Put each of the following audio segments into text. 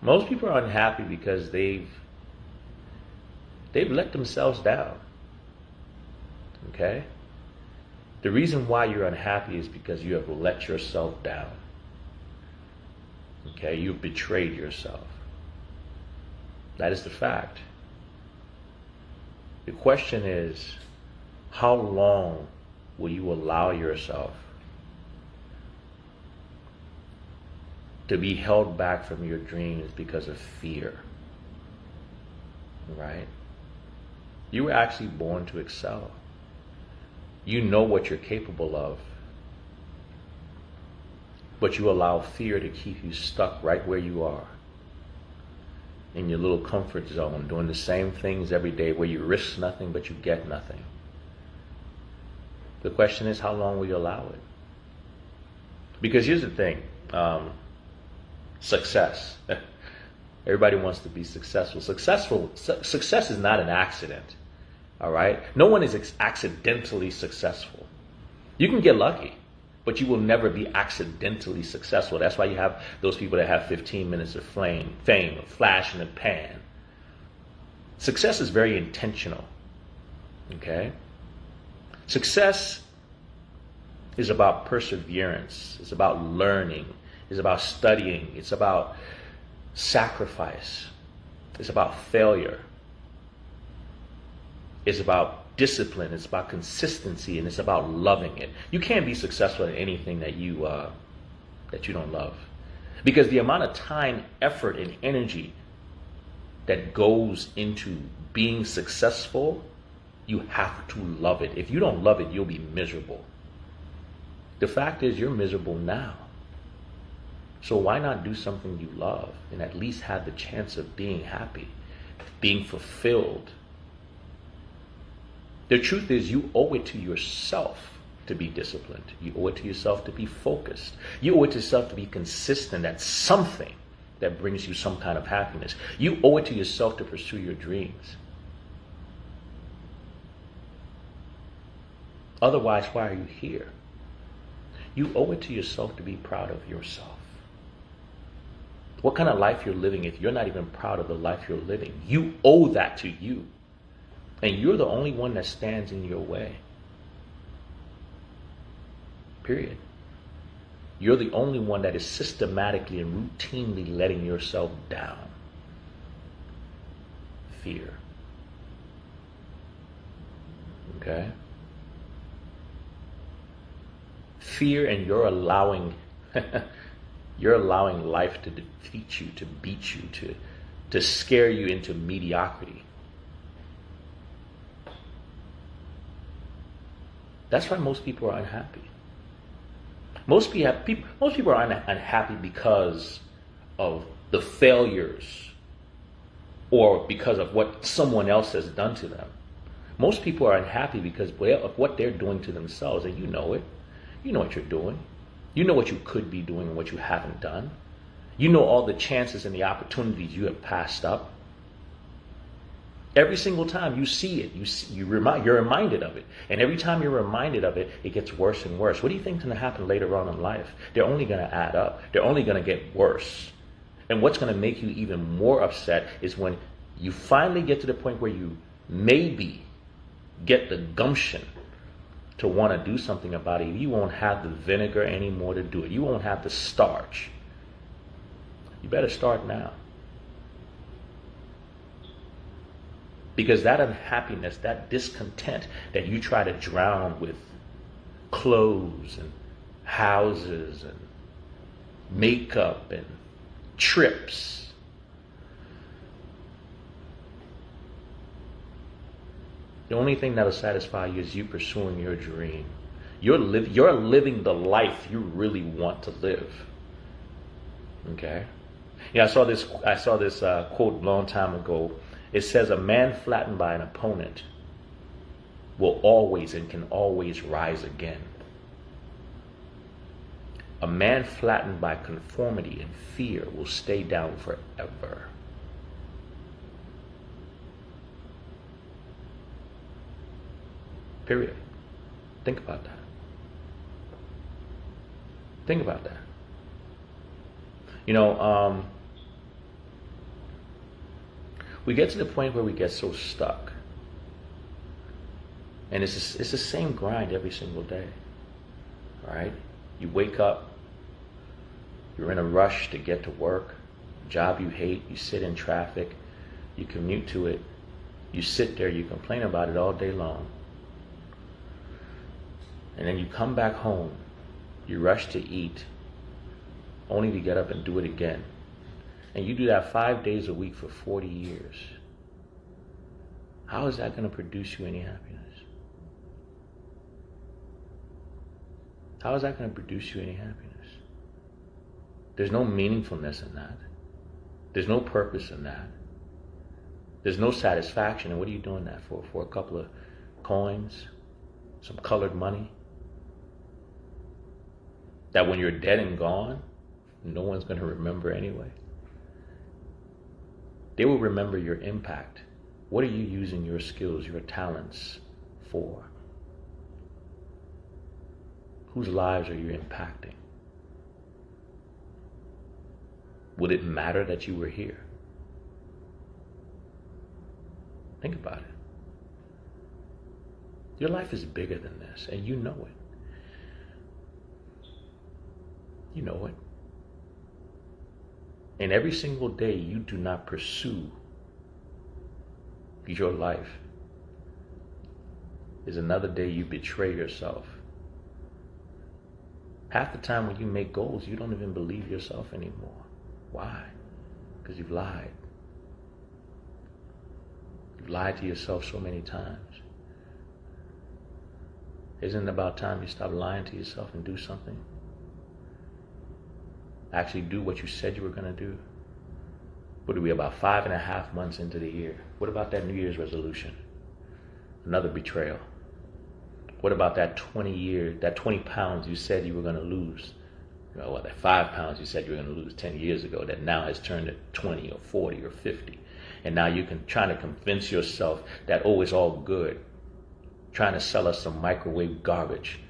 Most people are unhappy because they've let themselves down. Okay? The reason why you're unhappy is because you have let yourself down. Okay? You've betrayed yourself. That is the fact. The question is, how long will you allow yourself to be held back from your dreams because of fear? Right? You were actually born to excel. You know what you're capable of, but you allow fear to keep you stuck right where you are, in your little comfort zone, doing the same things every day where you risk nothing but you get nothing. The question is, how long will you allow it? Because here's the thing, success. Everybody wants to be successful. Success is not an accident, all right? No one is accidentally successful. You can get lucky, but you will never be accidentally successful. That's why you have those people that have 15 minutes of fame, a flash in the pan. Success is very intentional, okay? Success is about perseverance. It's about learning. It's about studying. It's about sacrifice. It's about failure. It's about discipline. It's about consistency, and it's about loving it. You can't be successful at anything that you don't love, because the amount of time, effort, and energy that goes into being successful, you have to love it. If you don't love it, you'll be miserable. The fact is, you're miserable now. So why not do something you love and at least have the chance of being happy, being fulfilled? The truth is, you owe it to yourself to be disciplined. You owe it to yourself to be focused. You owe it to yourself to be consistent at something that brings you some kind of happiness. You owe it to yourself to pursue your dreams. Otherwise, why are you here? You owe it to yourself to be proud of yourself. What kind of life you're living if you're not even proud of the life you're living? You owe that to you. And you're the only one that stands in your way. Period. You're the only one that is systematically and routinely letting yourself down. Fear. Okay? Fear, and you're allowing life to defeat you, to beat you, to scare you into mediocrity. That's why most people are unhappy. Most people are unhappy because of the failures or because of what someone else has done to them. Most people are unhappy because of what they're doing to themselves, and you know it. You know what you're doing. You know what you could be doing and what you haven't done. You know all the chances and the opportunities you have passed up. Every single time you see it, you're reminded of it. And every time you're reminded of it, it gets worse and worse. What do you think is going to happen later on in life? They're only going to add up. They're only going to get worse. And what's going to make you even more upset is when you finally get to the point where you maybe get the gumption to want to do something about it. You won't have the vinegar anymore to do it. You won't have the starch. You better start now. Because that unhappiness, that discontent that you try to drown with clothes and houses and makeup and trips, the only thing that'll satisfy you is you pursuing your dream. You're living the life you really want to live. Okay? Yeah, I saw this quote a long time ago. It says, a man flattened by an opponent will always and can always rise again. A man flattened by conformity and fear will stay down forever. Period. Think about that. Think about that. You know, We get to the point where we get so stuck. And it's the same grind every single day. Right? You wake up, you're in a rush to get to work, job you hate, you sit in traffic, you commute to it, you sit there, you complain about it all day long. And then you come back home, you rush to eat, only to get up and do it again. And you do that 5 days a week for 40 years. How is that going to produce you any happiness? How is that going to produce you any happiness? There's no meaningfulness in that. There's no purpose in that. There's no satisfaction. And what are you doing that for? For a couple of coins? Some colored money? That when you're dead and gone, no one's going to remember anyway. They will remember your impact. What are you using your skills, your talents for? Whose lives are you impacting? Would it matter that you were here? Think about it. Your life is bigger than this, and you know it. You know it. And every single day you do not pursue your life is another day you betray yourself. Half the time when you make goals, you don't even believe yourself anymore. Why? Because you've lied. You've lied to yourself so many times. Isn't it about time you stop lying to yourself and do something? Actually do what you said you were going to do. What are we, about 5.5 months into the year? What about that New Year's resolution? Another betrayal. What about that 20 pounds you said you were going to lose? You know, that 5 pounds you said you were going to lose 10 years ago that now has turned to 20 or 40 or 50. And now you can try to convince yourself that, oh, it's all good. Trying to sell us some microwave garbage.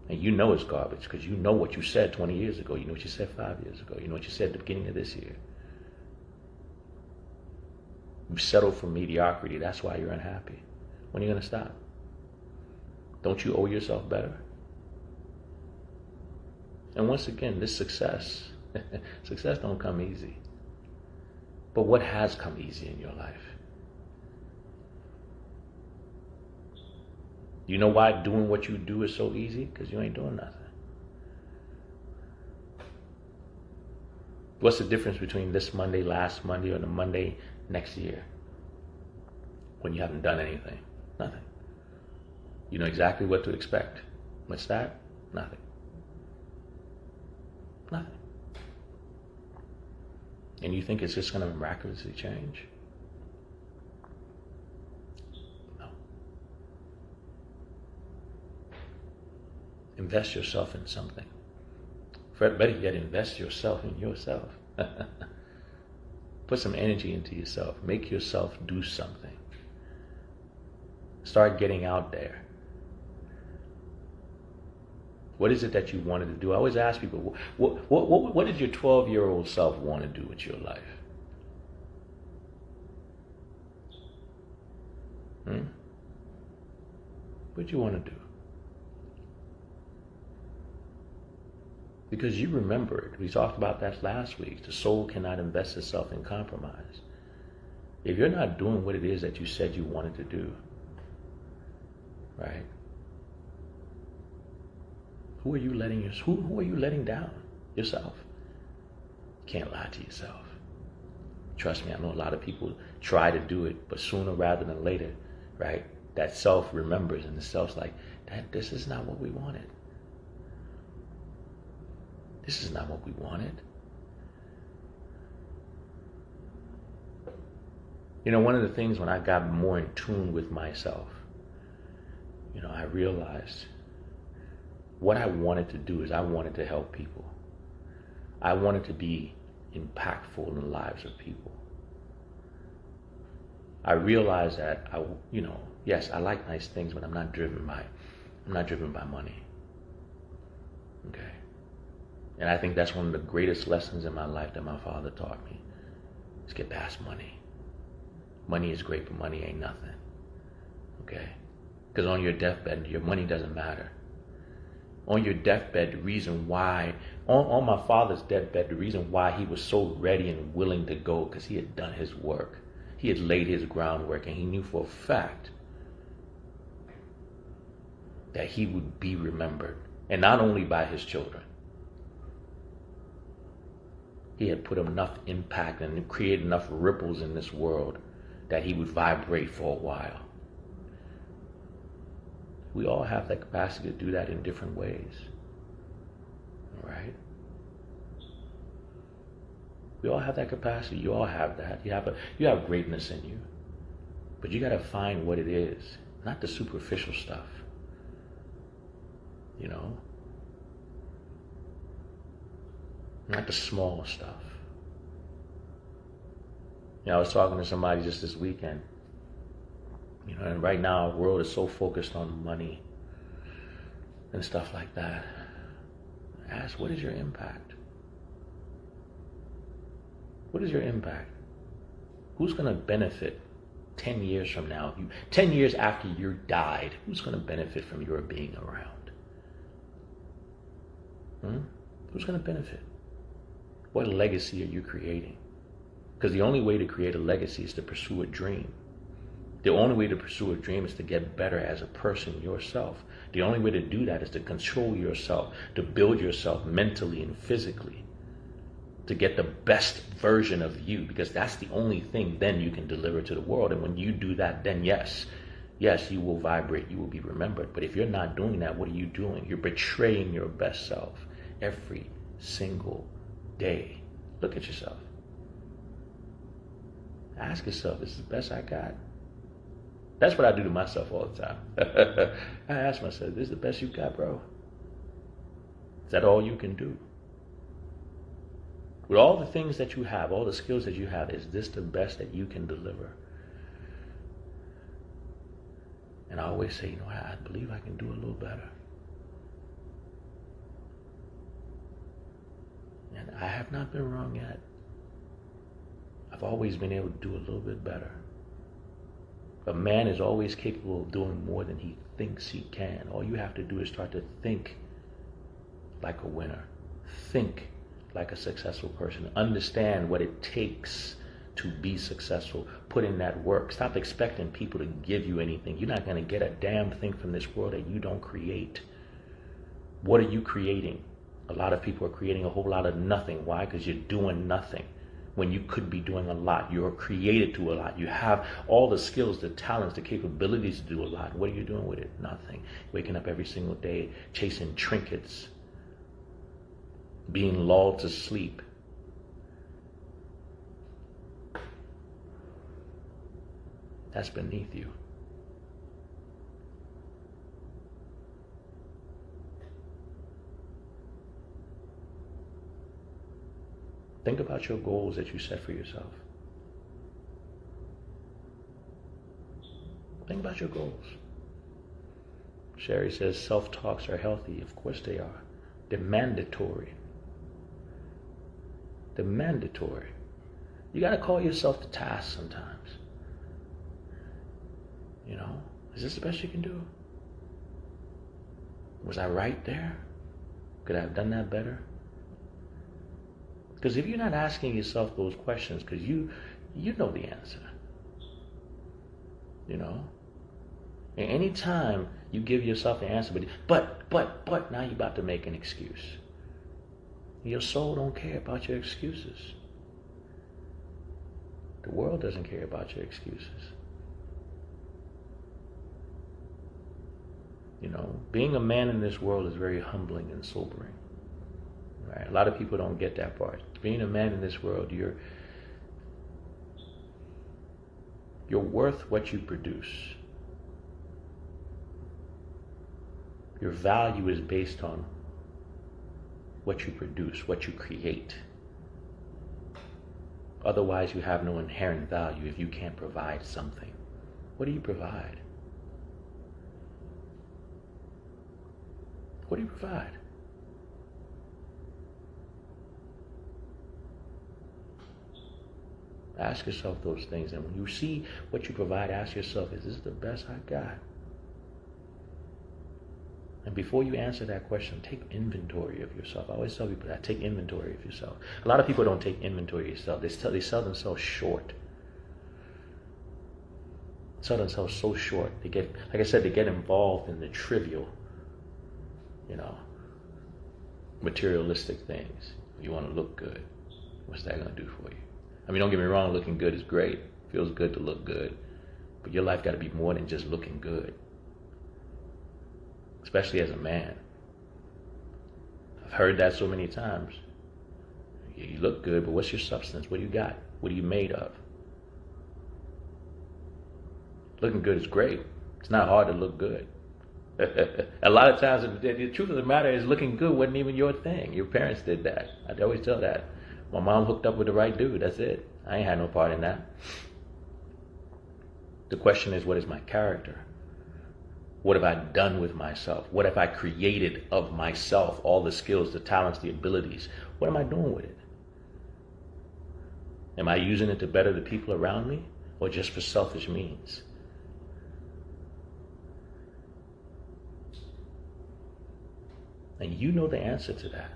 And you know it's garbage because you know what you said 20 years ago. You know what you said 5 years ago. You know what you said at the beginning of this year. You settle for mediocrity. That's why you're unhappy. When are you going to stop? Don't you owe yourself better? And once again, this success don't come easy. But what has come easy in your life? You know why doing what you do is so easy? Because you ain't doing nothing. What's the difference between this Monday, last Monday, or the Monday next year? When you haven't done anything? Nothing. You know exactly what to expect. What's that? Nothing. Nothing. And you think it's just going to miraculously change? No. Invest yourself in something. Better yet, invest yourself in yourself. Put some energy into yourself. Make yourself do something. Start getting out there. What is it that you wanted to do? I always ask people, what did your 12-year-old self want to do with your life? What did you want to do? Because you remember it. We talked about that last week. The soul cannot invest itself in compromise. If you're not doing what it is that you said you wanted to do, right? Who are you letting down? Yourself. You can't lie to yourself. Trust me, I know a lot of people try to do it, but sooner rather than later, right? That self remembers, and the self's like, this is not what we wanted. This is not what we wanted. You know, one of the things when I got more in tune with myself, you know, I realized what I wanted to do is I wanted to help people. I wanted to be impactful in the lives of people. I realized that yes, I like nice things, but I'm not driven by money. Okay. And I think that's one of the greatest lessons in my life that my father taught me, is get past money. Money is great, but money ain't nothing. Okay? Because on your deathbed, your money doesn't matter. On your deathbed, the reason why, on my father's deathbed, the reason why he was so ready and willing to go, because he had done his work. He had laid his groundwork, and he knew for a fact that he would be remembered, and not only by his children. He had put enough impact and created enough ripples in this world that he would vibrate for a while. We all have the capacity to do that in different ways. All right? We all have that capacity. You all have that. You have greatness in you. But you got to find what it is, not the superficial stuff. You know? Not the small stuff. You know, I was talking to somebody just this weekend. You know, and right now our world is so focused on money and stuff like that. Ask, what is your impact? What is your impact? Who's going to benefit 10 years from now? 10 years after you died, who's going to benefit from your being around? Who's going to benefit? What legacy are you creating? Because the only way to create a legacy is to pursue a dream. The only way to pursue a dream is to get better as a person yourself. The only way to do that is to control yourself, to build yourself mentally and physically, to get the best version of you, because that's the only thing then you can deliver to the world. And when you do that, then yes, you will vibrate, you will be remembered. But if you're not doing that, what are you doing? You're betraying your best self every single day. Look at yourself. Ask yourself, is this the best I got? That's what I do to myself all the time. I ask myself, this is the best you got, bro? Is that all you can do? With all the things that you have, all the skills that you have, is this the best that you can deliver? And I always say, I believe I can do a little better. And I have not been wrong yet. I've always been able to do a little bit better. A man is always capable of doing more than he thinks he can. All you have to do is start to think like a winner. Think like a successful person. Understand what it takes to be successful. Put in that work. Stop expecting people to give you anything. You're not going to get a damn thing from this world that you don't create. What are you creating? A lot of people are creating a whole lot of nothing. Why? Because you're doing nothing when you could be doing a lot. You're created to a lot. You have all the skills, the talents, the capabilities to do a lot. What are you doing with it? Nothing. Waking up every single day, chasing trinkets, being lulled to sleep. That's beneath you. Think about your goals that you set for yourself. Think about your goals. Sherry says self-talks are healthy. Of course they are. They're mandatory. They're mandatory. You got to call yourself to task sometimes. Is this the best you can do? Was I right there? Could I have done that better? Because if you're not asking yourself those questions, because you know the answer. And any time you give yourself the answer, but now you're about to make an excuse. Your soul don't care about your excuses. The world doesn't care about your excuses. Being a man in this world is very humbling and sobering. Right? A lot of people don't get that part. Being a man in this world, you're worth what you produce. Your value is based on what you produce, what you create. Otherwise, you have no inherent value if you can't provide something. What do you provide? What do you provide? Ask yourself those things. And when you see what you provide, ask yourself, is this the best I got? And before you answer that question, take inventory of yourself. I always tell people that. Take inventory of yourself. A lot of people don't take inventory of yourself. They sell themselves short. Sell themselves so short. They get, like I said, they get involved in the trivial, materialistic things. You want to look good. What's that going to do for you? I mean, don't get me wrong, looking good is great. It feels good to look good. But your life got to be more than just looking good. Especially as a man. I've heard that so many times. You look good, but what's your substance? What do you got? What are you made of? Looking good is great. It's not hard to look good. A lot of times, the truth of the matter is looking good wasn't even your thing. Your parents did that. I always tell that. My mom hooked up with the right dude. That's it. I ain't had no part in that. The question is, what is my character? What have I done with myself? What have I created of myself? All the skills, the talents, the abilities. What am I doing with it? Am I using it to better the people around me, or just for selfish means? And you know the answer to that.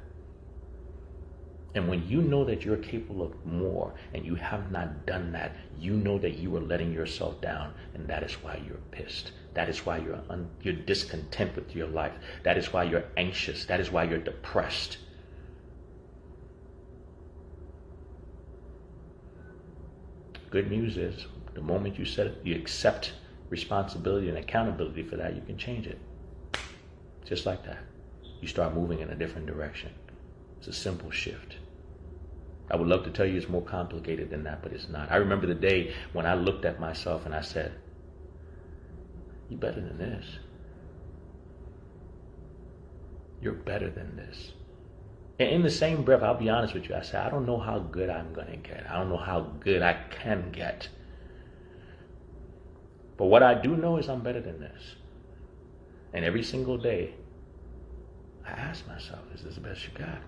And when you know that you're capable of more and you have not done that, you know that you are letting yourself down, and that is why you're pissed. That is why you're discontent with your life. That is why you're anxious. That is why you're depressed. Good news is, the moment you accept responsibility and accountability for that, you can change it. Just like that. You start moving in a different direction. It's a simple shift. I would love to tell you it's more complicated than that, but it's not. I remember the day when I looked at myself and I said, you're better than this. You're better than this. And in the same breath, I'll be honest with you, I said, I don't know how good I'm going to get. I don't know how good I can get. But what I do know is I'm better than this. And every single day, I ask myself, is this the best you got?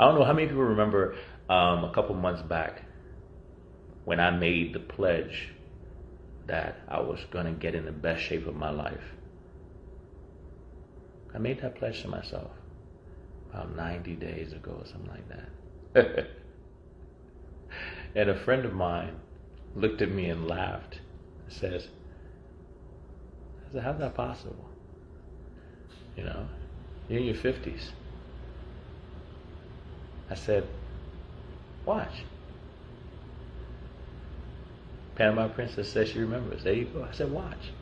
I don't know how many people remember a couple months back when I made the pledge that I was going to get in the best shape of my life. I made that pledge to myself about 90 days ago or something like that. And a friend of mine looked at me and laughed and said, how's that possible? You're in your 50s. I said, watch. Panama Princess says she remembers. There you go. I said, watch.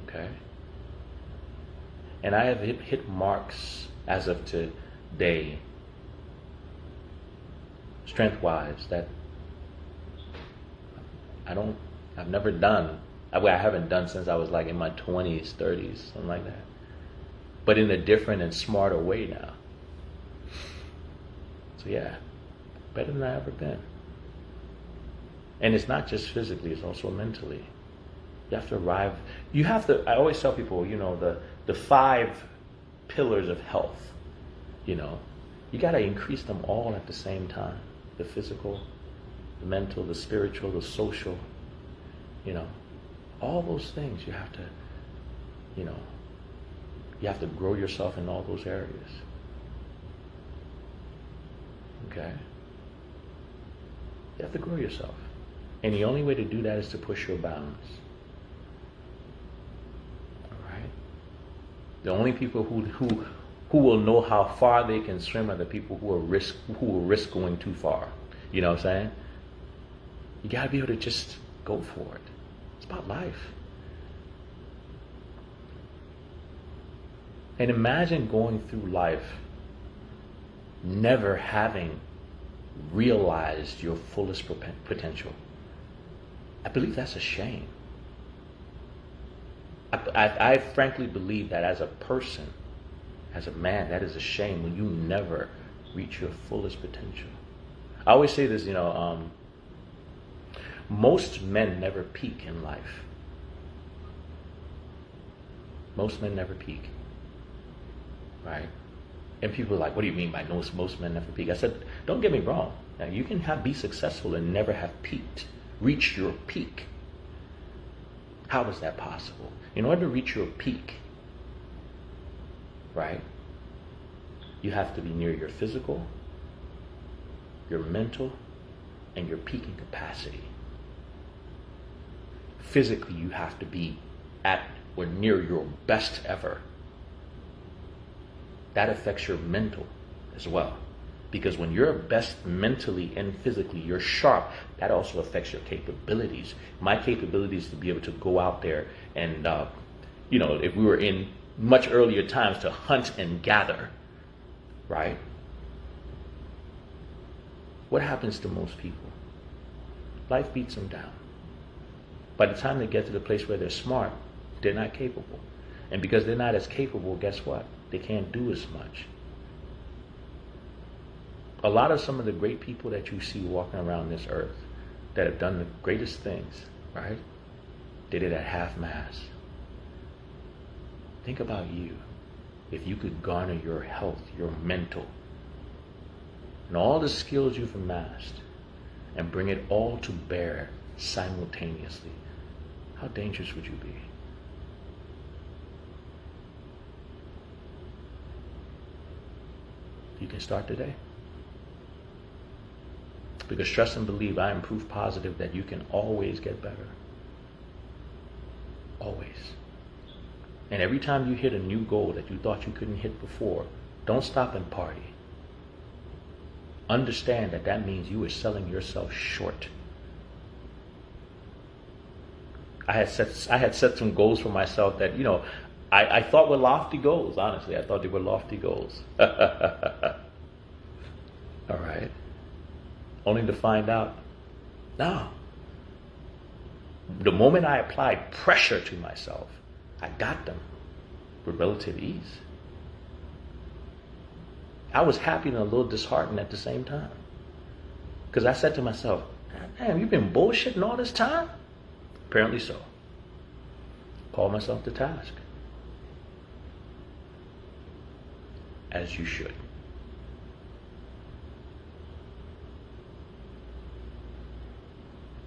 Okay. And I have hit marks as of today, strength-wise, that I've never done. I haven't done since I was like in my 20s, 30s, something like that. But in a different and smarter way now. So yeah, better than I've ever been. And it's not just physically, it's also mentally. You have to arrive, I always tell people, the 5 pillars of health, you got to increase them all at the same time. The physical, the mental, the spiritual, the social, all those things you have to, you have to grow yourself in all those areas. Okay? You have to grow yourself. And the only way to do that is to push your bounds. All right? The only people who will know how far they can swim are the people who will risk going too far. You know what I'm saying? You got to be able to just go for it. It's about life. And imagine going through life never having realized your fullest potential. I believe that's a shame. I frankly believe that as a person, as a man, that is a shame when you never reach your fullest potential. I always say this, most men never peak in life. Most men never peak, right? And people are like, what do you mean by most men never peak? I said, don't get me wrong. Now, you can be successful and never have peaked. Reach your peak. How is that possible? In order to reach your peak, right, you have to be near your physical, your mental, and your peaking capacity. Physically, you have to be at or near your best ever. That affects your mental as well. Because when you're best mentally and physically, you're sharp, that also affects your capabilities. My capabilities to be able to go out there and, if we were in much earlier times, to hunt and gather, right? What happens to most people? Life beats them down. By the time they get to the place where they're smart, they're not capable. And because they're not as capable, guess what? They can't do as much. A lot of some of the great people that you see walking around this earth that have done the greatest things, right? Did it at half-mast. Think about you. If you could garner your health, your mental, and all the skills you've amassed and bring it all to bear simultaneously, how dangerous would you be? You can start today. Because trust and believe, I am proof positive that you can always get better. Always. And every time you hit a new goal that you thought you couldn't hit before, don't stop and party. Understand that that means you are selling yourself short. I had set some goals for myself that, I thought were lofty goals, honestly. I thought they were lofty goals. All right. Only to find out, no. The moment I applied pressure to myself, I got them with relative ease. I was happy and a little disheartened at the same time. Because I said to myself, damn, you've been bullshitting all this time? Apparently so. Called myself to task. As you should.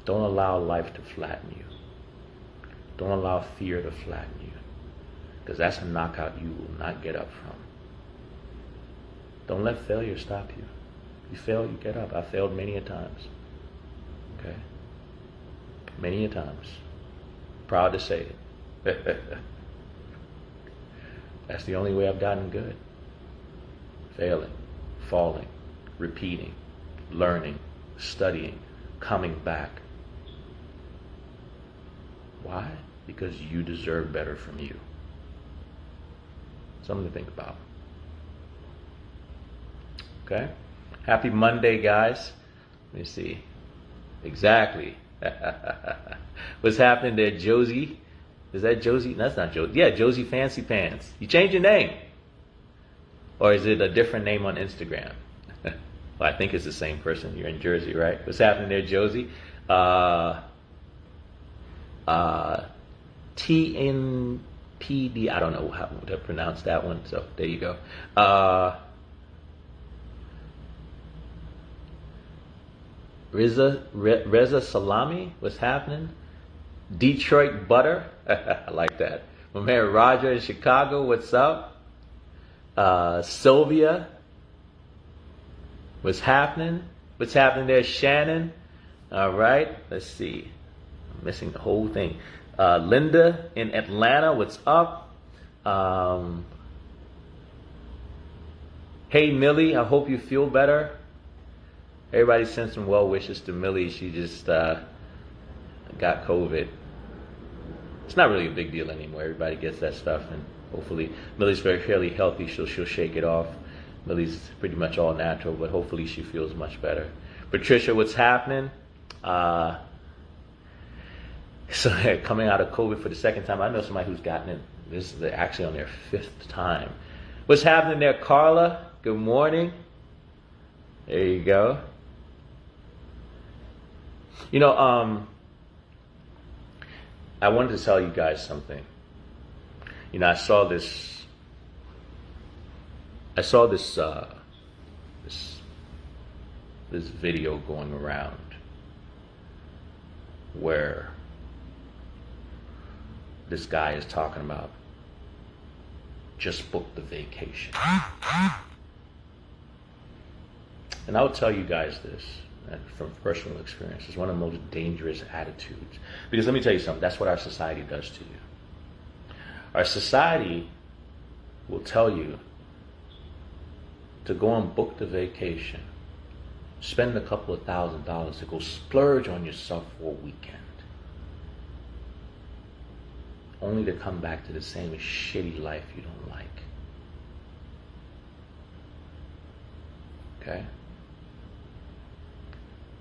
Don't allow life to flatten you. Don't allow fear to flatten you. Because that's a knockout you will not get up from. Don't let failure stop you. You fail, you get up. I failed many a times. Okay? Many a times. Proud to say it. That's the only way I've gotten good. Failing, falling, repeating, learning, studying, coming back. Why? Because you deserve better from you. Something to think about. Okay? Happy Monday, guys. Let me see. Exactly. What's happening there, Josie? Is that Josie? That's not Josie. Yeah, Josie Fancy Pants. You changed your name. Or is it a different name on Instagram? Well, I think it's the same person. You're in Jersey, right? What's happening there, Josie? TNPD. I don't know how to pronounce that one. So there you go. Reza Salami, what's happening? Detroit Butter, I like that. My man Roger in Chicago, what's up? Sylvia, what's happening? What's happening there, Shannon? All right, let's see. I'm missing the whole thing. Linda in Atlanta, what's up? Hey Millie, I hope you feel better. Everybody send some well wishes to Millie. She just got COVID. It's not really a big deal anymore. Everybody gets that stuff, and hopefully Millie's fairly healthy. She'll shake it off. Millie's pretty much all natural, but hopefully she feels much better. Patricia, what's happening? So coming out of COVID for the second time. I know somebody who's gotten it. This is actually on their 5th time. What's happening there, Carla? Good morning. There you go. I wanted to tell you guys something. I saw this I saw this this video going around where this guy is talking about just book the vacation. And I'll tell you guys this from personal experience. It's one of the most dangerous attitudes. Because let me tell you something, that's what our society does to you. Our society will tell you to go and book the vacation, spend a couple of $1,000s to go splurge on yourself for a weekend, only to come back to the same shitty life you don't like. Okay?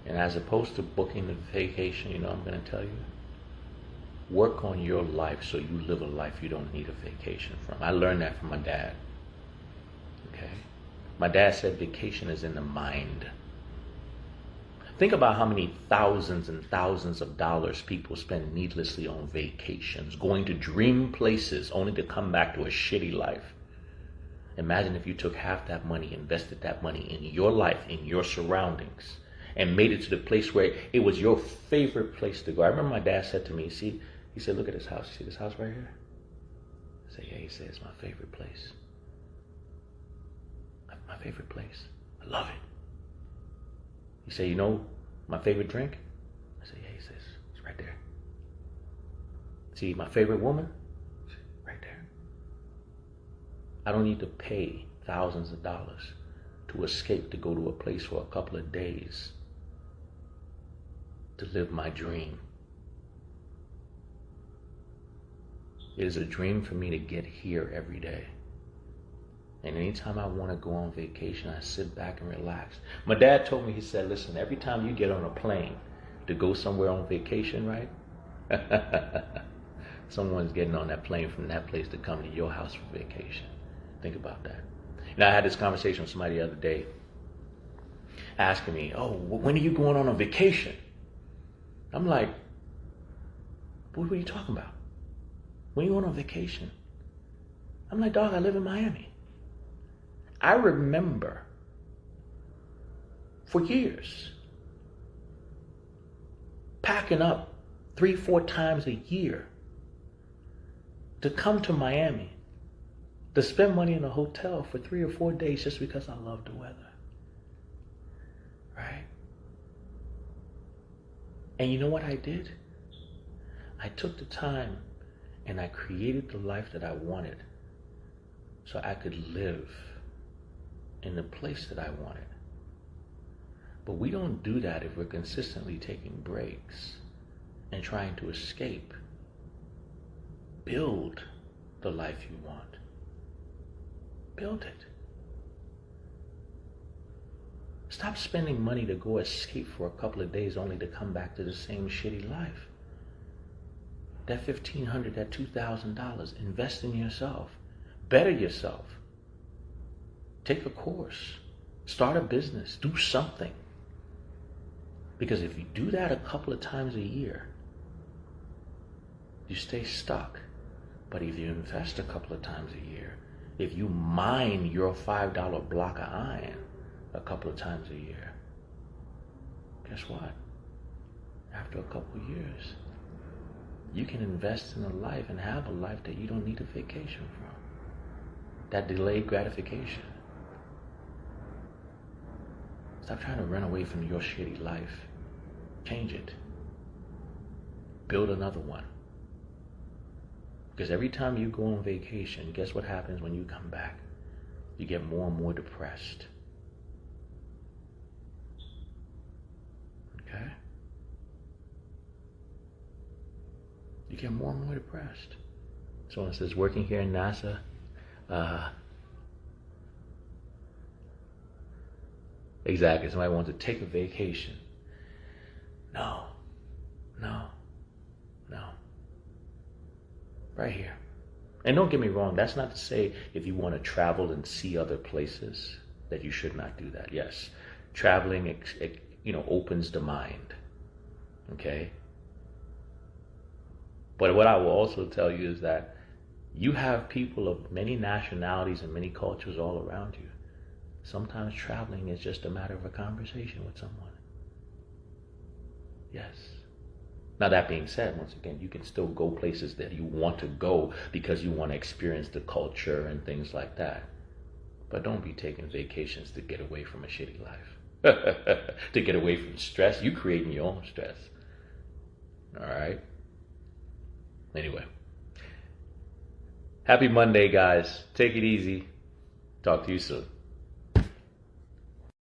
And as opposed to booking the vacation, you know what I'm going to tell you? Work on your life so you live a life you don't need a vacation from. I learned that from my dad. Okay? My dad said vacation is in the mind. Think about how many thousands and thousands of dollars people spend needlessly on vacations, going to dream places only to come back to a shitty life. Imagine if you took half that money, invested that money in your life, in your surroundings, and made it to the place where it was your favorite place to go. I remember my dad said to me, see, he said, look at this house. You see this house right here? I said, yeah, he said, it's my favorite place. My favorite place. I love it. He said, you know my favorite drink? I said, yeah, he says, it's right there. See, my favorite woman? Right there. I don't need to pay thousands of dollars to escape to go to a place for a couple of days to live my dream. It is a dream for me to get here every day. And anytime I want to go on vacation, I sit back and relax. My dad told me, he said, listen, every time you get on a plane to go somewhere on vacation, right? Someone's getting on that plane from that place to come to your house for vacation. Think about that. You know, I had this conversation with somebody the other day asking me, oh, when are you going on a vacation? I'm like, what are you talking about? When are you going on vacation? I'm like, dog, I live in Miami. I remember for years packing up 3-4 times a year to come to Miami to spend money in a hotel for 3 or 4 days just because I love the weather. Right? And you know what I did? I took the time and I created the life that I wanted so I could live in the place that I wanted. But we don't do that if we're consistently taking breaks and trying to escape. Build the life you want. Build it. Stop spending money to go escape for a couple of days only to come back to the same shitty life. That $1,500, that $2,000, invest in yourself. Better yourself. Take a course. Start a business. Do something. Because if you do that a couple of times a year, you stay stuck. But if you invest a couple of times a year, if you mine your $5 block of iron a couple of times a year, guess what? After a couple of years, you can invest in a life and have a life that you don't need a vacation from. That delayed gratification. Stop trying to run away from your shitty life. Change it. Build another one. Because every time you go on vacation, guess what happens when you come back? You get more and more depressed. Okay? You get more and more depressed. Someone says, working here in NASA, exactly, somebody wants to take a vacation. No. Right here. And don't get me wrong, that's not to say if you want to travel and see other places that you should not do that. Yes, traveling, opens the mind. Okay? But what I will also tell you is that You have people of many nationalities and many cultures all around you. Sometimes traveling is just a matter of a conversation with someone. Yes. Now, that being said, once again, you can still go places that you want to go because you want to experience the culture and things like that. But don't be taking vacations to get away from a shitty life. To get away from stress. You creating your own stress. All right? Anyway. Happy Monday, guys. Take it easy. Talk to you soon.